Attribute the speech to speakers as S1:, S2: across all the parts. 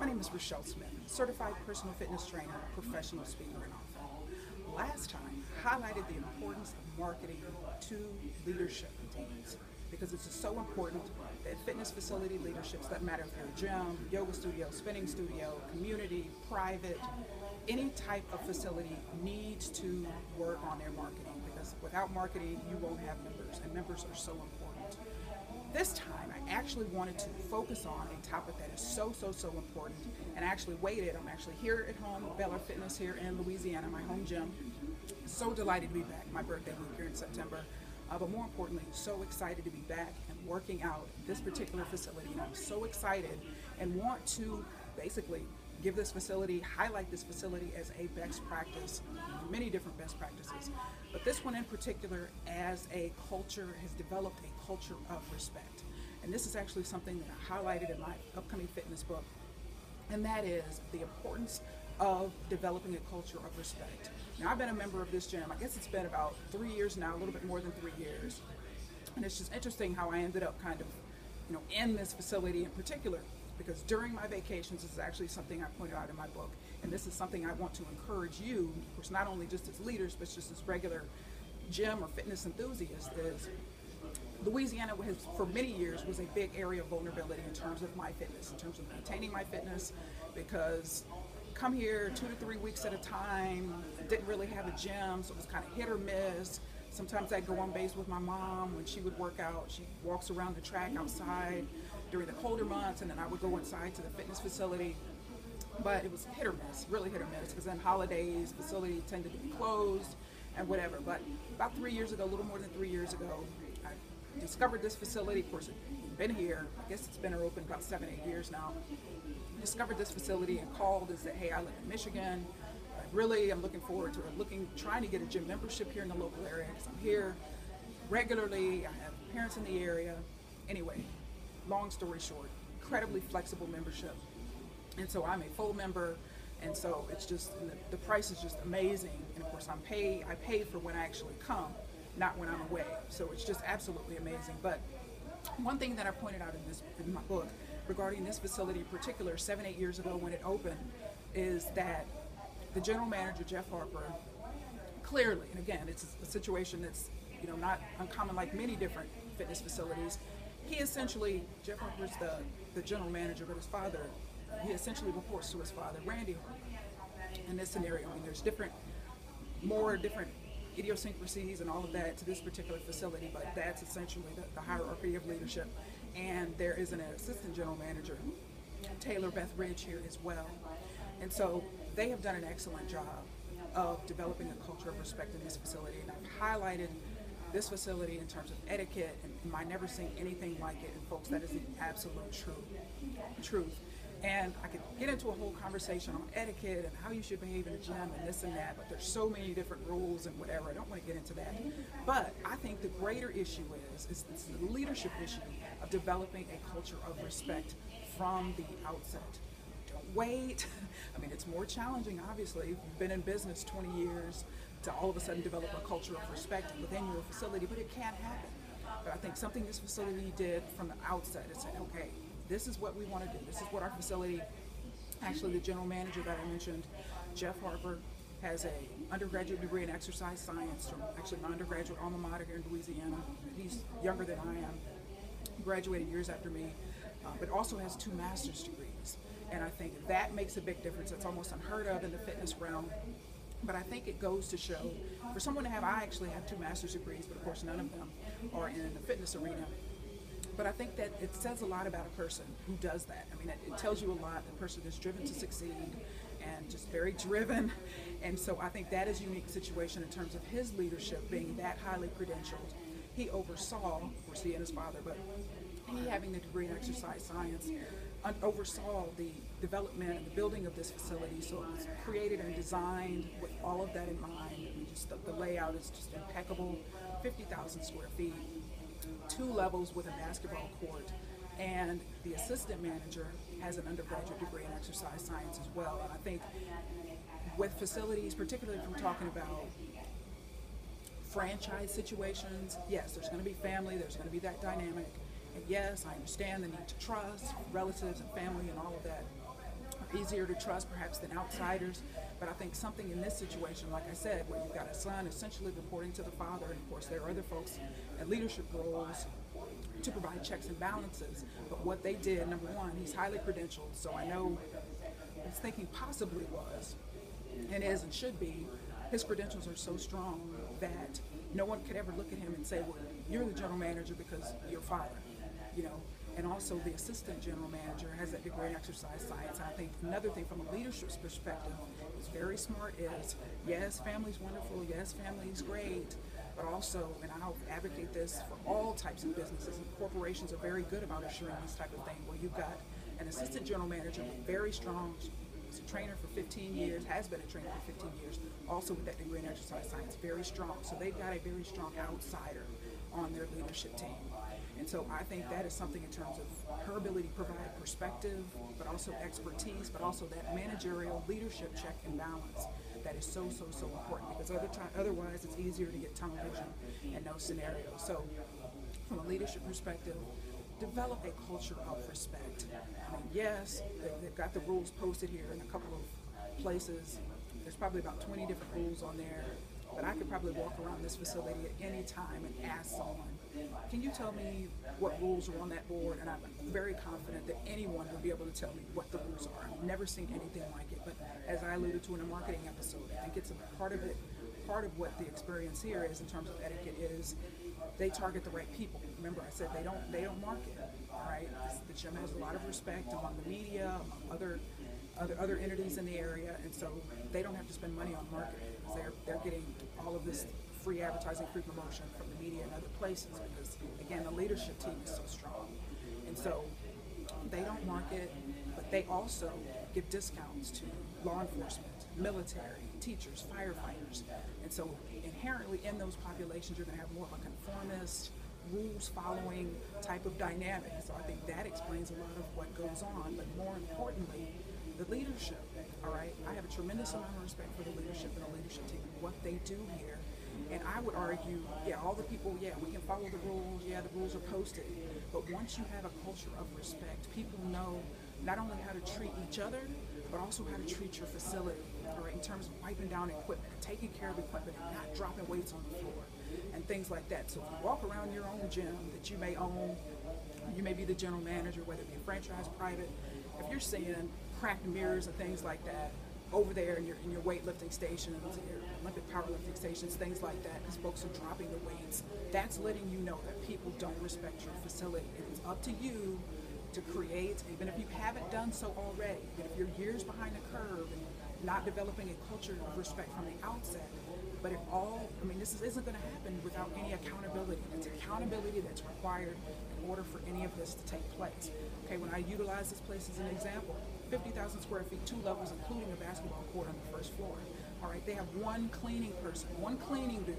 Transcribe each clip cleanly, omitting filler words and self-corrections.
S1: My name is Rachelle Smith, certified personal fitness trainer, professional speaker, and author. Last time, highlighted the importance of marketing to leadership teams because it's just so important that fitness facility leaderships, that matter if you're a gym, yoga studio, spinning studio, community, private, any type of facility needs to work on their marketing because without marketing, you won't have members, and members are so important. This time, I actually wanted to focus on a topic that is so important, and I actually waited. I'm actually here at home at Bel Air Fitness here in Louisiana, my home gym. So delighted to be back, my birthday week here in September. But more importantly, so excited to be back and working out this particular facility. And I'm so excited and want to basically give this facility, highlight this facility as a best practice, many different best practices. But this one in particular, as a culture, has developed a culture of respect. And this is actually something that I highlighted in my upcoming fitness book, and that is the importance of developing a culture of respect. Now, I've been a member of this gym, I guess it's been about 3 years now, a little bit more than 3 years. And it's just interesting how I ended up kind of, in this facility in particular, because during my vacations, this is actually something I pointed out in my book, and this is something I want to encourage you, of course, not only just as leaders, but just as regular gym or fitness enthusiasts, is Louisiana has, for many years, was a big area of vulnerability in terms of my fitness, in terms of maintaining my fitness, because come here 2 to 3 weeks at a time, didn't really have a gym, so it was kind of hit or miss. Sometimes I'd go on base with my mom when she would work out. She walks around the track outside during the colder months, and then I would go inside to the fitness facility. But it was hit or miss, really hit or miss, because then holidays, facility tended to be closed and whatever. But about 3 years ago, a little more than 3 years ago, I discovered this facility. Of course, it's been here, I guess it's been open about 7, 8 years now. Discovered this facility and called and said, hey, I live in Michigan. I'm looking forward to trying to get a gym membership here in the local area because I'm here regularly. I have parents in the area. Anyway, long story short, incredibly flexible membership. And so I'm a full member, and so it's just, the price is just amazing. And of course, I pay for when I actually come, not when I'm away. So it's just absolutely amazing. But one thing that I pointed out in my book regarding this facility in particular, 7, 8 years ago when it opened, is that the general manager, Jeff Harper, clearly, and again, it's a situation that's not uncommon like many different fitness facilities. Jeff Harper's the general manager, but his father, he essentially reports to his father, Randy Harper. In this scenario, there's more different idiosyncrasies and all of that to this particular facility, but that's essentially the hierarchy of leadership. And there is an assistant general manager, Taylor Beth Ridge, here as well. And so they have done an excellent job of developing a culture of respect in this facility. And I've highlighted this facility in terms of etiquette and my never seeing anything like it. And folks, that is the absolute truth. And I could get into a whole conversation on etiquette and how you should behave in a gym and this and that, but there's so many different rules and whatever. I don't want to get into that. But I think the greater issue is the leadership issue of developing a culture of respect from the outset. Don't wait. It's more challenging, obviously. You've been in business 20 years to all of a sudden develop a culture of respect within your facility, but it can happen. But I think something this facility did from the outset is say, okay, this is what we want to do. This is what our facility, actually the general manager that I mentioned, Jeff Harper, has a undergraduate degree in exercise science from actually my undergraduate alma mater here in Louisiana. He's younger than I am, graduated years after me, but also has 2 master's degrees. And I think that makes a big difference. It's almost unheard of in the fitness realm. But I think it goes to show, for someone to I actually have 2 master's degrees, but of course none of them are in the fitness arena. But I think that it says a lot about a person who does that. It tells you a lot. The person is driven to succeed and just very driven. And so I think that is a unique situation in terms of his leadership being that highly credentialed. He oversaw, of course he and his father, but he having the degree in exercise science, oversaw the development and the building of this facility. So it was created and designed with all of that in mind. Just the layout is just impeccable, 50,000 square feet. 2 levels with a basketball court, and the assistant manager has an undergraduate degree in exercise science as well. And I think with facilities, particularly if we're talking about franchise situations, yes, there's going to be family, there's going to be that dynamic, and yes, I understand the need to trust relatives and family and all of that. easier to trust perhaps than outsiders. But I think something in this situation, like I said, where you've got a son essentially reporting to the father, and of course there are other folks in leadership roles to provide checks and balances. But what they did, number one, he's highly credentialed, so I know his thinking possibly was, and is and should be, his credentials are so strong that no one could ever look at him and say, well, you're the general manager because you're father, you know. And also the assistant general manager has that degree in exercise science. I think another thing from a leadership perspective is very smart is, yes, family's wonderful, yes, family's great, but also, and I'll advocate this for all types of businesses, and corporations are very good about assuring this type of thing, where you've got an assistant general manager, very strong, is a trainer for 15 years, has been a trainer for 15 years, also with that degree in exercise science, very strong. So they've got a very strong outsider on their leadership team. And so I think that is something in terms of her ability to provide perspective, but also expertise, but also that managerial leadership check and balance that is so, so, so important, because otherwise it's easier to get tunnel vision in those scenarios. So from a leadership perspective, develop a culture of respect. I mean, yes, they've got the rules posted here in a couple of places. There's probably about 20 different rules on there, but I could probably walk around this facility at any time and ask someone, can you tell me what rules are on that board? And I'm very confident that anyone will be able to tell me what the rules are. I've never seen anything like it, but as I alluded to in a marketing episode, I think it's a part of it. Part of what the experience here is in terms of etiquette is they target the right people. Remember, I said they don't market, all right? The gym has a lot of respect among the media, among other entities in the area, and so they don't have to spend money on marketing, because they're getting all of this free advertising, free promotion from the media and other places, because again, the leadership team is so strong. And so they don't market, but they also give discounts to law enforcement, military, teachers, firefighters. And so inherently in those populations, you're going to have more of a conformist, rules following type of dynamic. So I think that explains a lot of what goes on, but more importantly, the leadership, all right? I have a tremendous amount of respect for the leadership and the leadership team and what they do here. And I would argue, yeah, all the people, yeah, we can follow the rules, yeah, the rules are posted. But once you have a culture of respect, people know not only how to treat each other, but also how to treat your facility, all right, in terms of wiping down equipment, taking care of equipment, and not dropping weights on the floor, and things like that. So if you walk around your own gym that you may own, you may be the general manager, whether it be a franchise, private, if you're seeing cracked mirrors and things like that over there in your weightlifting stations, your Olympic powerlifting stations, things like that, because folks are dropping the weights, that's letting you know that people don't respect your facility. And it's up to you to create, even if you haven't done so already, even if you're years behind the curve and not developing a culture of respect from the outset. But it all, I mean, this isn't going to happen without any accountability. It's accountability that's required in order for any of this to take place. Okay, when I utilize this place as an example, 50,000 square feet, 2 levels, including a basketball court on the first floor. All right, they have one cleaning person, one cleaning dude.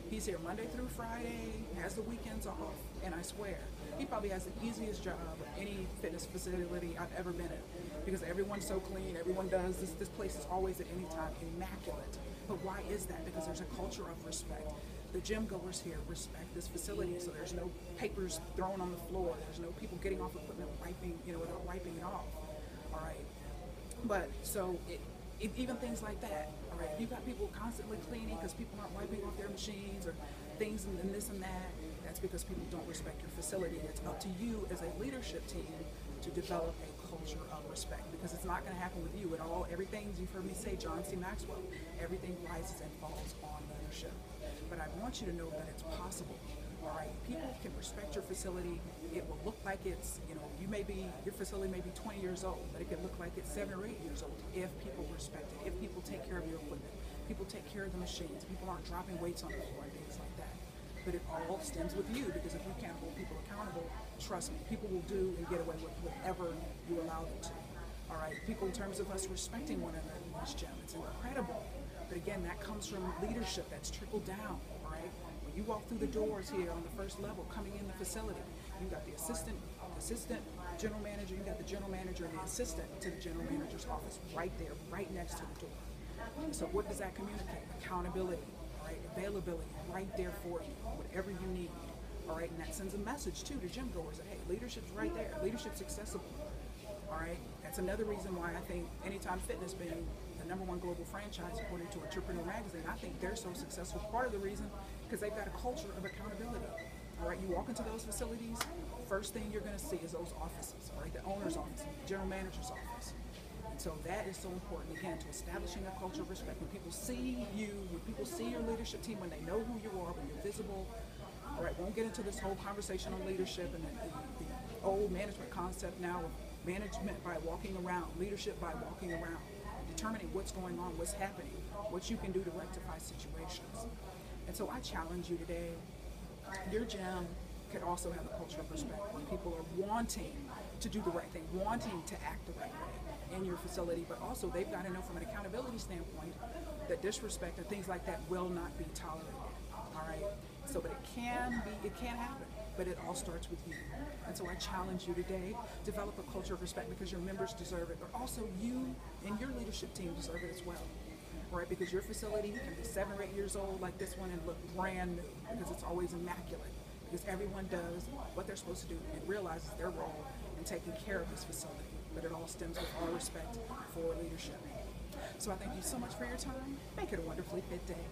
S1: He's here Monday through Friday, has the weekends off, and I swear, he probably has the easiest job of any fitness facility I've ever been in, because everyone's so clean, everyone does, this place is always at any time immaculate. But why is that? Because there's a culture of respect. The gym goers here respect this facility, so there's no papers thrown on the floor, there's no people getting off equipment wiping, without wiping it off. All right, but so even things like that. All right, you've got people constantly cleaning because people aren't wiping off their machines or things and this and that. That's because people don't respect your facility. And it's up to you as a leadership team to develop a culture of respect, because it's not going to happen with you at all. Everything you've heard me say, John C. Maxwell, everything rises and falls on leadership. But I want you to know that it's possible. All right, people can respect your facility. It will look like it's, your facility may be 20 years old, but it can look like it's 7 or 8 years old if people respect it, if people take care of your equipment, people take care of the machines, people aren't dropping weights on the floor and things like that. But it all stems with you, because if you can't hold people accountable, trust me, people will do and get away with whatever you allow them to. All right, people, in terms of us respecting one another in this gym, it's incredible. But again, that comes from leadership that's trickled down, all right? When you walk through the doors here on the first level, coming in the facility, you got the assistant general manager, you got the general manager and the assistant to the general manager's office right there, right next to the door. So what does that communicate? Accountability, all right? Availability, right there for you, whatever you need. All right, and that sends a message too to gym goers that, hey, leadership's right there, leadership's accessible. All right, It's another reason why I think Anytime Fitness being the #1 global franchise according to Entrepreneur Magazine, I think they're so successful. Part of the reason, because they've got a culture of accountability. All right, you walk into those facilities, first thing you're going to see is those offices, all right, the owner's office, the general manager's office. And so that is so important, again, to establishing a culture of respect. When people see you, when people see your leadership team, when they know who you are, when you're visible, all right, won't get into this whole conversation on leadership and the old management concept now of management by walking around, leadership by walking around, determining what's going on, what's happening, what you can do to rectify situations. And so I challenge you today, your gym could also have a culture of respect when people are wanting to do the right thing, wanting to act the right way in your facility, but also they've got to know from an accountability standpoint that disrespect and things like that will not be tolerated, all right? So, but it can happen, but it all starts with you. And so I challenge you today, develop a culture of respect because your members deserve it, but also you and your leadership team deserve it as well. Right, because your facility can be 7 or 8 years old like this one and look brand new because it's always immaculate, because everyone does what they're supposed to do and realizes their role in taking care of this facility. But it all stems with all respect for leadership. So I thank you so much for your time. Make it a wonderfully fit day.